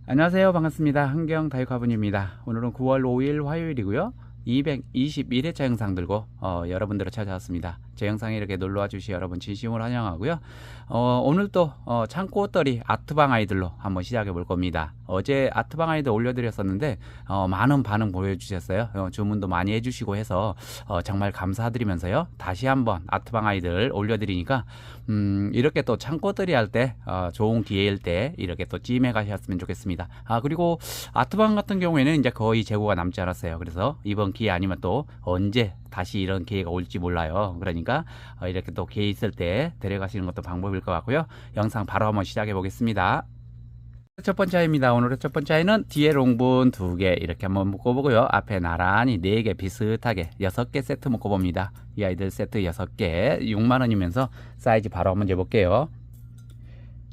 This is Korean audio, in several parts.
안녕하세요. 반갑습니다. 한경다육화분입니다. 오늘은 9월 5일 화요일이고요. 221회차 영상 들고 여러분들을 찾아왔습니다. 제 영상에 이렇게 놀러와 주시 여러분 진심으로 환영하고요. 오늘 또 창고떨이 아트방 아이들로 한번 시작해 볼 겁니다. 어제 아트방 아이들 올려드렸었는데 많은 반응 보여주셨어요. 주문도 많이 해주시고 해서 정말 감사드리면서요. 다시 한번 아트방 아이들 올려드리니까 이렇게 또 창고떨이 할 때 좋은 기회일 때 이렇게 또 찜해 가셨으면 좋겠습니다. 그리고 아트방 같은 경우에는 이제 거의 재고가 남지 않았어요. 그래서 이번 기회 아니면 또 언제 다시 이런 기회가 올지 몰라요. 그러니까 이렇게 또 기회 있을 때 데려가시는 것도 방법일 것 같고요. 영상 바로 한번 시작해 보겠습니다. 첫 번째 아이입니다. 오늘의 첫 번째 아이는 뒤에 롱분 2개 이렇게 한번 묶어보고요. 앞에 나란히 4개 비슷하게 6개 세트 묶어봅니다. 이 아이들 세트 6개 6만원이면서 사이즈 바로 한번 재볼게요.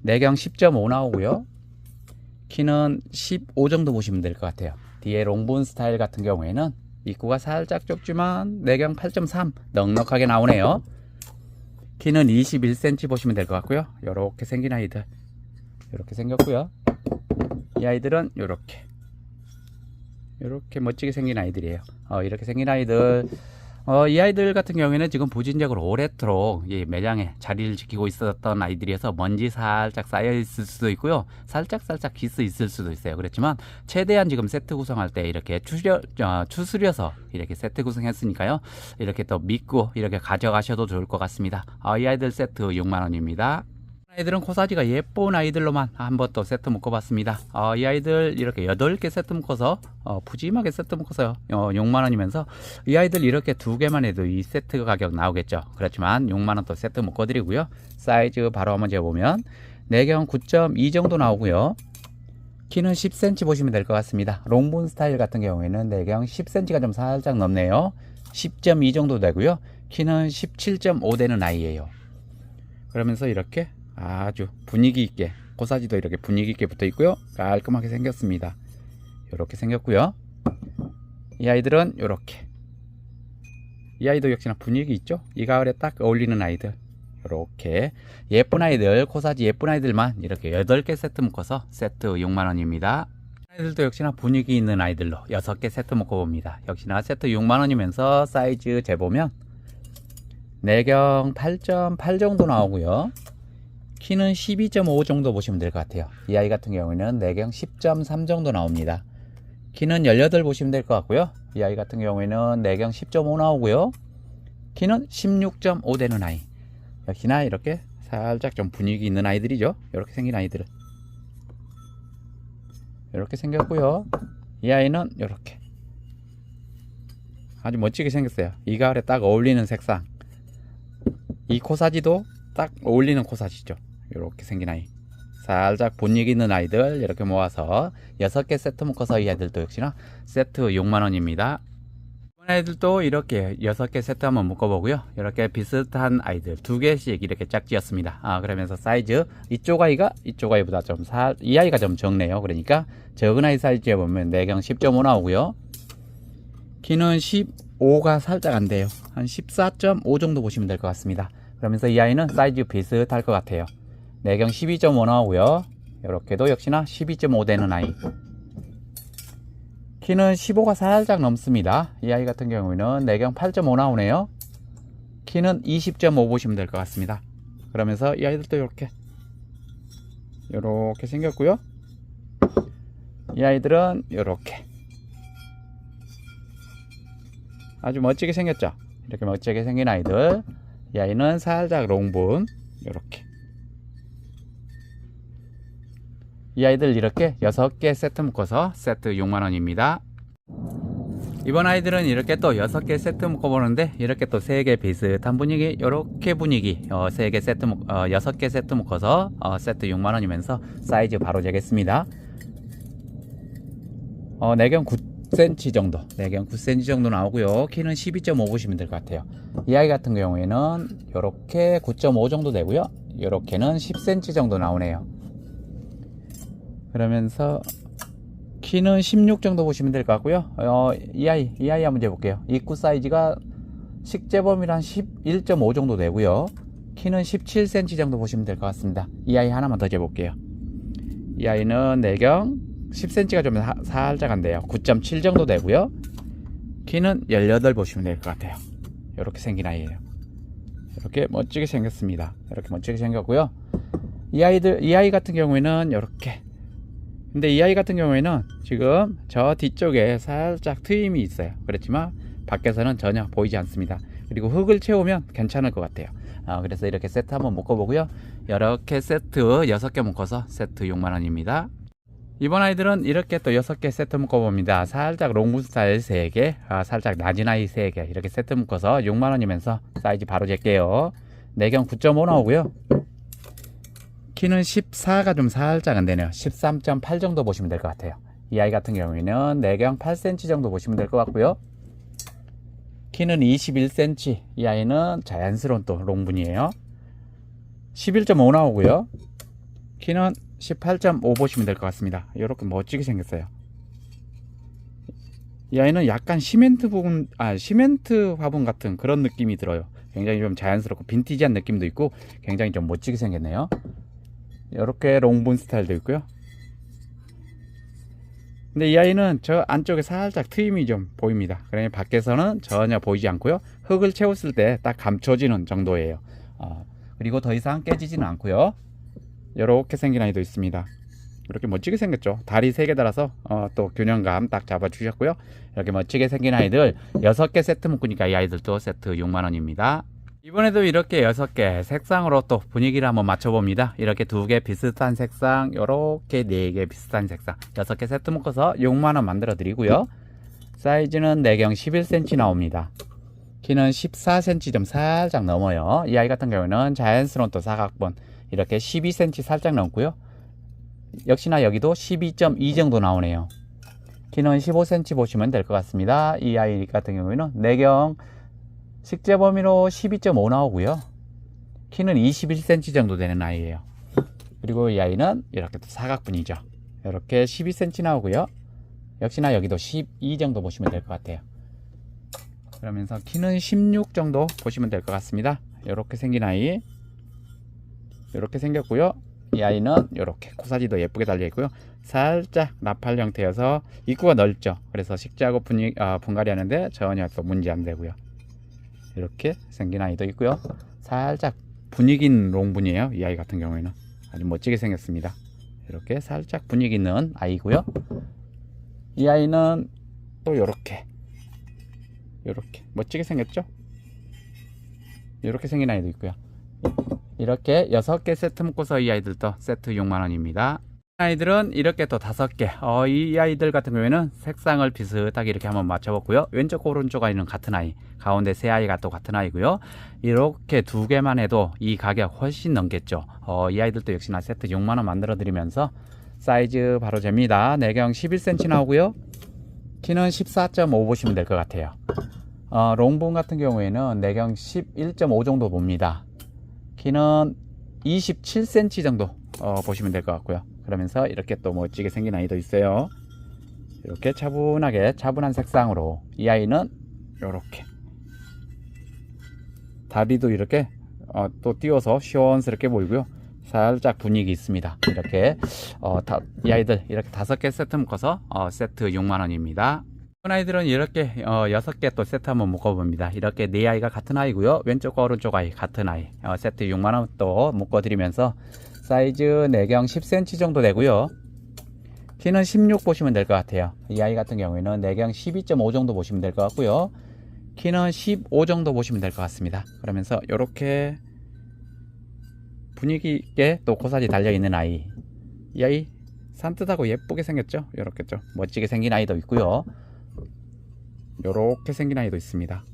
내경 10.5 나오고요. 키는 15 정도 보시면 될 것 같아요. 뒤에 롱분 스타일 같은 경우에는 입구가 살짝 좁지만 내경 8.3 넉넉하게 나오네요. 키는 21cm 보시면 될 것 같고요. 이렇게 생긴 아이들 이렇게 생겼고요. 이 아이들은 이렇게 멋지게 생긴 아이들이에요. 이렇게 생긴 아이들 이 아이들 같은 경우에는 지금 부진적으로 오랫도록 이 매장에 자리를 지키고 있었던 아이들이어서 먼지 살짝 쌓여 있을 수도 있고요. 살짝 기스 있을 수도 있어요. 그렇지만 최대한 지금 세트 구성할 때 이렇게 추스려서 이렇게 세트 구성했으니까요. 이렇게 또 믿고 이렇게 가져가셔도 좋을 것 같습니다. 이 아이들 세트 6만원입니다. 아이들은 코사지가 예쁜 아이들로만 한번 또 세트 묶어봤습니다. 이 아이들 이렇게 8개 세트 묶어서 푸짐하게 세트 묶어서 6만원이면서 이 아이들 이렇게 2개만 해도 이 세트 가격 나오겠죠. 그렇지만 6만원 또 세트 묶어드리고요. 사이즈 바로 한번 재보면 내경 9.2 정도 나오고요. 키는 10cm 보시면 될 것 같습니다. 롱분 스타일 같은 경우에는 내경 10cm가 좀 살짝 넘네요. 10.2 정도 되고요. 키는 17.5 되는 아이예요. 그러면서 이렇게 아주 분위기 있게 코사지도 이렇게 분위기 있게 붙어 있고요. 깔끔하게 생겼습니다. 이렇게 생겼고요. 이 아이들은 이렇게 이 아이도 역시나 분위기 있죠. 이 가을에 딱 어울리는 아이들 이렇게 예쁜 아이들 코사지 예쁜 아이들만 이렇게 8개 세트 묶어서 세트 6만원입니다. 아이들도 역시나 분위기 있는 아이들로 6개 세트 묶어봅니다. 역시나 세트 6만원이면서 사이즈 재보면 내경 8.8 정도 나오고요. 키는 12.5 정도 보시면 될 것 같아요. 이 아이 같은 경우에는 내경 10.3 정도 나옵니다. 키는 18 보시면 될 것 같고요. 이 아이 같은 경우에는 내경 10.5 나오고요. 키는 16.5 되는 아이. 역시나 이렇게 살짝 좀 분위기 있는 아이들이죠. 이렇게 생긴 아이들은 이렇게 생겼고요. 이 아이는 이렇게 아주 멋지게 생겼어요. 이 가을에 딱 어울리는 색상. 이 코사지도 딱 어울리는 코사지죠. 이렇게 생긴 아이 살짝 분위기 있는 아이들 이렇게 모아서 6개 세트 묶어서 이 아이들도 역시나 세트 6만원입니다. 이번 아이들도 이렇게 6개 세트 한번 묶어보고요. 이렇게 비슷한 아이들 2개씩 이렇게 짝지었습니다. 그러면서 사이즈 이쪽 아이가 이쪽 아이보다 이 아이가 좀 적네요. 그러니까 적은 아이 사이즈에 보면 내경 10.5 나오고요. 키는 15가 살짝 안 돼요. 한 14.5 정도 보시면 될 것 같습니다. 그러면서 이 아이는 사이즈 비슷할 것 같아요. 내경 12.5 나오고요. 이렇게도 역시나 12.5 되는 아이. 키는 15가 살짝 넘습니다. 이 아이 같은 경우에는 내경 8.5 나오네요. 키는 20.5 보시면 될 것 같습니다. 그러면서 이 아이들도 이렇게 생겼고요. 이 아이들은 이렇게 아주 멋지게 생겼죠. 이렇게 멋지게 생긴 아이들. 이 아이는 살짝 롱분 이렇게 이 아이들 이렇게 6개 세트 묶어서 세트 6만원입니다. 이번 아이들은 이렇게 또 6개 세트 묶어보는데 이렇게 또 3개 비슷한 분위기 이렇게 분위기 3개 세트 6개 세트 묶어서 세트 6만원이면서 사이즈 바로 재겠습니다. 내경 9cm 정도 내경 9cm 정도 나오고요. 키는 12.5 보시면 될 것 같아요. 이 아이 같은 경우에는 이렇게 9.5 정도 되고요. 이렇게는 10cm 정도 나오네요. 그러면서 키는 16 정도 보시면 될 것 같고요. 이 아이 한번 재볼게요. 입구 사이즈가 식재범이랑 11.5 정도 되고요. 키는 17cm 정도 보시면 될 것 같습니다. 이 아이 하나만 더 재볼게요. 이 아이는 내경 10cm가 좀 살짝 한데요. 9.7 정도 되고요. 키는 18 보시면 될 것 같아요. 이렇게 생긴 아이예요. 이렇게 멋지게 생겼습니다. 이렇게 멋지게 생겼고요. 이 아이 같은 경우에는 이렇게. 근데 이 아이 같은 경우에는 지금 저 뒤쪽에 살짝 트임이 있어요. 그렇지만 밖에서는 전혀 보이지 않습니다. 그리고 흙을 채우면 괜찮을 것 같아요. 그래서 이렇게 세트 한번 묶어보고요. 이렇게 세트 6개 묶어서 세트 6만원입니다. 이번 아이들은 이렇게 또 6개 세트 묶어봅니다. 살짝 롱문 스타일 3개, 살짝 낮은 아이 3개 이렇게 세트 묶어서 6만원이면서 사이즈 바로 잴게요. 내경 9.5 나오고요. 키는 14가 좀 살짝 안되네요. 13.8 정도 보시면 될 것 같아요. 이 아이 같은 경우에는 내경 8cm 정도 보시면 될 것 같고요. 키는 21cm. 이 아이는 자연스러운 또 롱분이에요. 11.5 나오고요. 키는 18.5 보시면 될 것 같습니다. 이렇게 멋지게 생겼어요. 이 아이는 약간 시멘트 화분 같은 그런 느낌이 들어요. 굉장히 좀 자연스럽고 빈티지한 느낌도 있고 굉장히 좀 멋지게 생겼네요. 이렇게 롱분 스타일도 있고요. 근데 이 아이는 저 안쪽에 살짝 트임이 좀 보입니다. 그러니 밖에서는 전혀 보이지 않고요. 흙을 채웠을 때 딱 감춰지는 정도예요. 그리고 더 이상 깨지지는 않고요. 이렇게 생긴 아이도 있습니다. 이렇게 멋지게 생겼죠. 다리 3개 달아서 또 균형감 딱 잡아 주셨고요. 이렇게 멋지게 생긴 아이들 6개 세트 묶으니까 이 아이들도 세트 6만원입니다. 이번에도 이렇게 6개 색상으로 또 분위기를 한번 맞춰봅니다. 이렇게 2개 비슷한 색상, 이렇게 4개 비슷한 색상 6개 세트 묶어서 6만원 만들어 드리고요. 사이즈는 내경 11cm 나옵니다. 키는 14cm 좀 살짝 넘어요. 이 아이 같은 경우는 자연스러운 또 사각본 이렇게 12cm 살짝 넘고요. 역시나 여기도 12.2 정도 나오네요. 키는 15cm 보시면 될 것 같습니다. 이 아이 같은 경우에는 내경 식재 범위로 12.5 나오고요. 키는 21cm 정도 되는 아이예요. 그리고 이 아이는 이렇게 또 사각분이죠. 이렇게 12cm 나오고요. 역시나 여기도 12 정도 보시면 될 것 같아요. 그러면서 키는 16 정도 보시면 될 것 같습니다. 이렇게 생긴 아이. 이렇게 생겼고요. 이 아이는 이렇게 코사지도 예쁘게 달려 있고요. 살짝 나팔 형태여서 입구가 넓죠. 그래서 식재하고 분갈이 하는데 전혀 또 문제 안 되고요. 이렇게 생긴 아이도 있고요. 살짝 분위기 있는 롱분이에요. 이 아이 같은 경우에는 아주 멋지게 생겼습니다. 이렇게 살짝 분위기 있는 아이고요. 이 아이는 또 이렇게 멋지게 생겼죠. 이렇게 생긴 아이도 있고요. 이렇게 6개 세트 묶어서 이 아이들도 세트 6만원입니다. 아이들은 이렇게 또 5개. 이 아이들 같은 경우에는 색상을 비슷하게 이렇게 한번 맞춰봤고요. 왼쪽 오른쪽 아이는 같은 아이, 가운데 세 아이가 또 같은 아이고요. 이렇게 2개만 해도 이 가격 훨씬 넘겠죠. 이 아이들도 역시나 세트 6만원 만들어 드리면서 사이즈 바로 잽니다. 내경 11cm 나오고요. 키는 14.5 보시면 될 것 같아요. 롱분 같은 경우에는 내경 11.5 정도 봅니다. 키는 27cm 정도 보시면 될 것 같고요. 그러면서 이렇게 또 멋지게 생긴 아이도 있어요. 이렇게 차분한 색상으로 이 아이는 이렇게 다리도 이렇게 또 띄워서 시원스럽게 보이고요. 살짝 분위기 있습니다. 이렇게 이 아이들 이렇게 5개 세트 묶어서 세트 6만원입니다. 아이들은 이렇게 6개 또 세트 한번 묶어봅니다. 이렇게 4아이가 같은 아이고요. 왼쪽과 오른쪽 아이 같은 아이 세트 6만원 또 묶어드리면서 사이즈 내경 10cm 정도 되고요. 키는 16 보시면 될 것 같아요. 이 아이 같은 경우에는 내경 12.5 정도 보시면 될 것 같고요. 키는 15 정도 보시면 될 것 같습니다. 그러면서 이렇게 분위기 있게 또 코사지 달려있는 아이. 이 아이 산뜻하고 예쁘게 생겼죠. 이렇게 좀 멋지게 생긴 아이도 있고요. 이렇게 생긴 아이도 있습니다.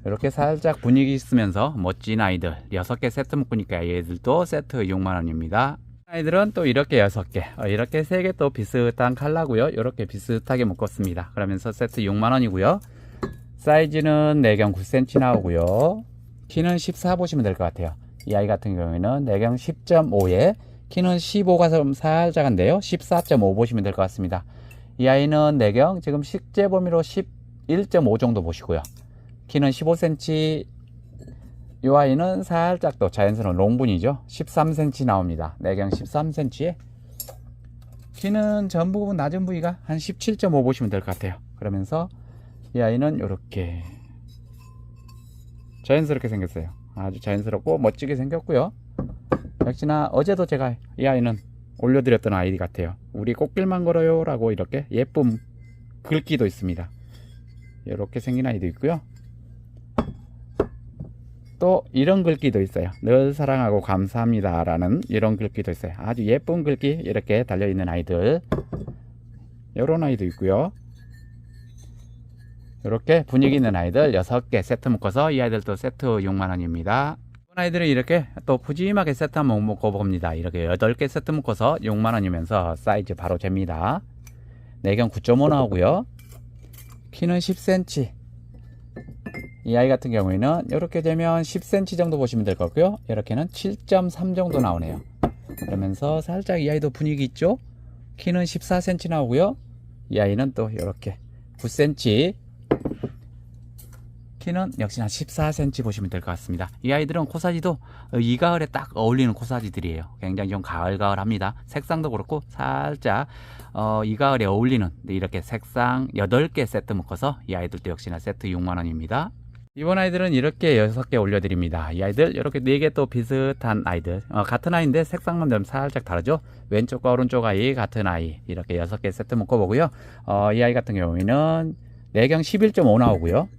이렇게 살짝 분위기 있으면서 멋진 아이들 6개 세트 묶으니까 얘들도 세트 6만원입니다. 아이들은 또 이렇게 6개 이렇게 3개 또 비슷한 컬러고요. 이렇게 비슷하게 묶었습니다. 그러면서 세트 6만원이고요. 사이즈는 내경 9cm 나오고요. 키는 14 보시면 될 것 같아요. 이 아이 같은 경우에는 내경 10.5에 키는 15가 좀 살짝 한데요. 14.5 보시면 될 것 같습니다. 이 아이는 내경 지금 식재 범위로 11.5 정도 보시고요. 키는 15cm 이 아이는 살짝 또 자연스러운 롱분이죠. 13cm 나옵니다. 내경 13cm에 키는 전 부분 낮은 부위가 한 17.5 보시면 될 것 같아요. 그러면서 이 아이는 이렇게 자연스럽게 생겼어요. 아주 자연스럽고 멋지게 생겼고요. 역시나 어제도 제가 이 아이는 올려드렸던 아이 같아요. 우리 꽃길만 걸어요 라고 이렇게 예쁜 글귀도 있습니다. 이렇게 생긴 아이도 있고요. 또 이런 글귀도 있어요. 늘 사랑하고 감사합니다 라는 이런 글귀도 있어요. 아주 예쁜 글귀 이렇게 달려있는 아이들, 이런 아이도 있고요. 이렇게 분위기 있는 아이들 6개 세트 묶어서 이 아이들도 세트 6만원입니다. 이런 아이들은 이렇게 또 푸짐하게 세트 한번 묶어봅니다. 이렇게 8개 세트 묶어서 6만원이면서 사이즈 바로 잽니다. 내경 9.5 나오고요. 키는 10cm. 이 아이 같은 경우에는 이렇게 되면 10cm 정도 보시면 될 것 같고요. 이렇게는 7.3 정도 나오네요. 그러면서 살짝 이 아이도 분위기 있죠. 키는 14cm 나오고요. 이 아이는 또 이렇게 9cm, 키는 역시나 14cm 보시면 될 것 같습니다. 이 아이들은 코사지도 이 가을에 딱 어울리는 코사지들이에요. 굉장히 좀 가을가을합니다. 색상도 그렇고 살짝 이 가을에 어울리는 이렇게 색상 8개 세트 묶어서 이 아이들도 역시나 세트 6만원입니다. 이번 아이들은 이렇게 6개 올려드립니다. 이 아이들 이렇게 4개 또 비슷한 아이들, 같은 아이인데 색상만 좀 살짝 다르죠. 왼쪽과 오른쪽 아이 같은 아이 이렇게 6개 세트 묶어보고요. 이 아이 같은 경우에는 내경 11.5 나오고요.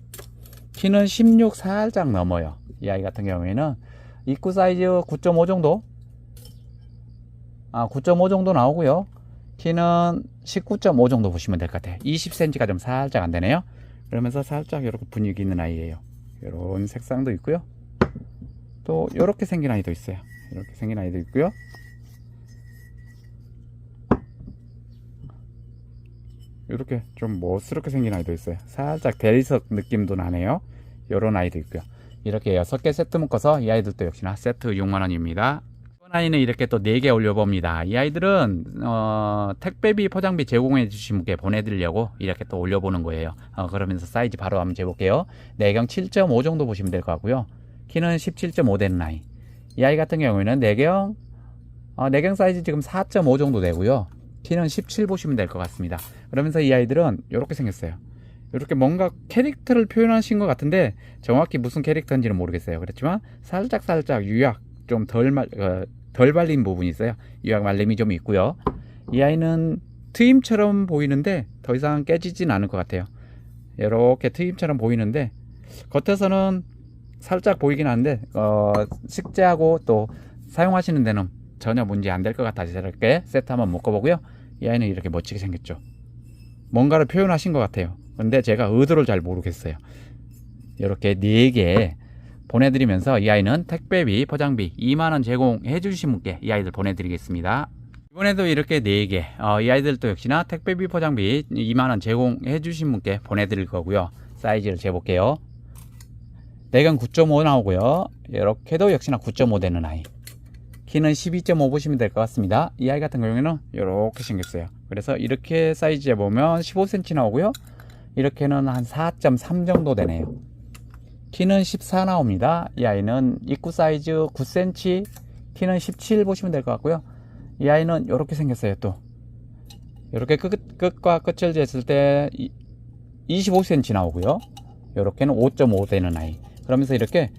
키는 16 살짝 넘어요. 이 아이 같은 경우에는 입구 사이즈 9.5 정도 9.5 정도 나오고요. 키는 19.5 정도 보시면 될 것 같아요. 20cm가 좀 살짝 안 되네요. 그러면서 살짝 이렇게 분위기 있는 아이예요. 이런 색상도 있고요. 또 이렇게 생긴 아이도 있어요. 이렇게 생긴 아이도 있고요. 이렇게 좀 멋스럽게 생긴 아이도 있어요. 살짝 대리석 느낌도 나네요. 이런 아이도 있고요. 이렇게 6개 세트 묶어서 이 아이들도 역시나 세트 6만원입니다. 이번 아이는 이렇게 또 4개 올려봅니다. 이 아이들은 택배비 포장비 제공해 주신 분께 보내드리려고 이렇게 또 올려보는 거예요. 그러면서 사이즈 바로 한번 재볼게요. 내경 7.5 정도 보시면 될 것 같고요. 키는 17.5 되는 아이. 이 아이 같은 경우에는 내경 사이즈 지금 4.5 정도 되고요. 키는 17 보시면 될 것 같습니다. 그러면서 이 아이들은 이렇게 생겼어요. 이렇게 뭔가 캐릭터를 표현하신 것 같은데 정확히 무슨 캐릭터인지는 모르겠어요. 그렇지만 살짝 유약 좀 덜 발린 부분이 있어요. 유약 말림이 좀 있고요. 이 아이는 트임처럼 보이는데 더 이상 깨지진 않을 것 같아요. 이렇게 트임처럼 보이는데 겉에서는 살짝 보이긴 하는데 식재하고 또 사용하시는 데는 전혀 문제 안 될 것 같아서 이렇게 세트 한번 묶어보고요. 이 아이는 이렇게 멋지게 생겼죠. 뭔가를 표현하신 것 같아요. 근데 제가 의도를 잘 모르겠어요. 이렇게 4개 보내드리면서 이 아이는 택배비 포장비 2만원 제공해 주신 분께 이 아이들 보내드리겠습니다. 이번에도 이렇게 4개 이 아이들도 역시나 택배비 포장비 2만원 제공해 주신 분께 보내드릴 거고요. 사이즈를 재볼게요. 내경 9.5 나오고요. 이렇게도 역시나 9.5 되는 아이, 키는 12.5 보시면 될 것 같습니다. 이 아이 같은 경우에는 이렇게 생겼어요. 그래서 이렇게 사이즈에 보면 15cm 나오고요. 이렇게는 한 4.3 정도 되네요. 키는 14 나옵니다. 이 아이는 입구 사이즈 9cm, 키는 17 보시면 될 것 같고요. 이 아이는 이렇게 생겼어요. 또 이렇게 끝과 끝을 쟀을 때 25cm 나오고요. 이렇게는 5.5 되는 아이. 그러면서 이렇게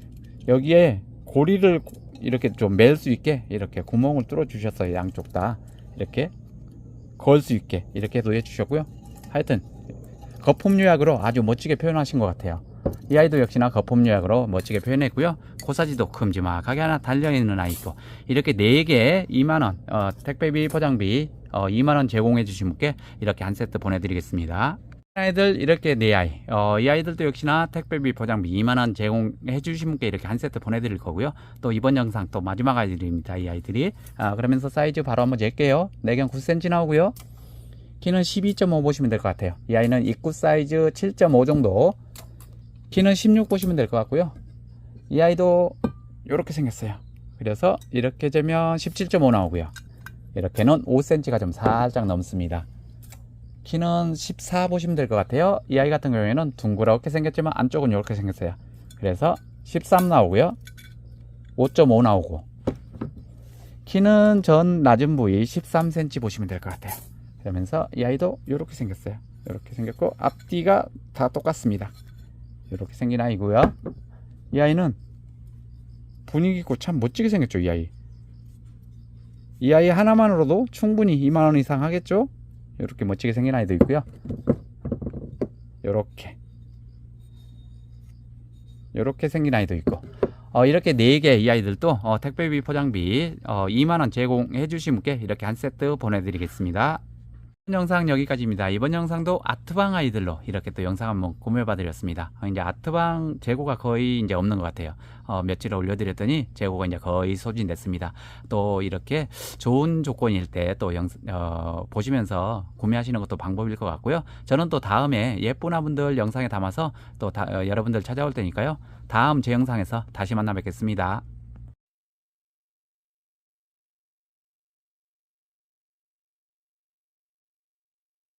여기에 고리를 이렇게 좀 멜 수 있게 이렇게 구멍을 뚫어 주셨어요. 양쪽 다 이렇게 걸 수 있게 이렇게 해 주셨고요. 하여튼 거품 유약으로 아주 멋지게 표현하신 것 같아요. 이 아이도 역시나 거품 유약으로 멋지게 표현했고요. 코사지도 큼지막하게 하나 달려있는 아이고, 이렇게 4개 2만원 택배비 포장비 2만원 제공해 주신 분께 이렇게 한 세트 보내드리겠습니다. 아이들 이렇게 4아이 이 아이들도 역시나 택배비 포장비 2만원 제공해 주신 분께 이렇게 한 세트 보내드릴 거고요. 또 이번 영상 또 마지막 아이들입니다. 이 아이들이 그러면서 사이즈 바로 한번 잴게요. 내경 9cm 나오고요. 키는 12.5 보시면 될 것 같아요. 이 아이는 입구 사이즈 7.5 정도, 키는 16 보시면 될 것 같고요. 이 아이도 이렇게 생겼어요. 그래서 이렇게 재면 17.5 나오고요. 이렇게는 5cm가 좀 살짝 넘습니다. 키는 14 보시면 될 것 같아요. 이 아이 같은 경우에는 둥그렇게 생겼지만 안쪽은 이렇게 생겼어요. 그래서 13 나오고요. 5.5 나오고, 키는 전 낮은 부위 13cm 보시면 될 것 같아요. 그러면서 이 아이도 이렇게 생겼어요. 이렇게 생겼고, 앞뒤가 다 똑같습니다. 이렇게 생긴 아이고요. 이 아이는 분위기 있고 참 멋지게 생겼죠. 이 아이 하나만으로도 충분히 2만원 이상 하겠죠. 이렇게 멋지게 생긴 아이도 있고요. 이렇게 생긴 아이도 있고, 이렇게 4개 이 아이들도 택배비 포장비 2만원 제공해 주신 분께 이렇게 한 세트 보내드리겠습니다. 이번 영상 여기까지입니다. 이번 영상도 아트방 아이들로 이렇게 또 영상 한번 구매해 드렸습니다. 이제 아트방 재고가 거의 이제 없는 것 같아요. 며칠 올려드렸더니 재고가 이제 거의 소진됐습니다. 또 이렇게 좋은 조건일 때 또 보시면서 구매하시는 것도 방법일 것 같고요. 저는 또 다음에 예쁜 아분들 영상에 담아서 또 여러분들 찾아올 테니까요. 다음 제 영상에서 다시 만나 뵙겠습니다.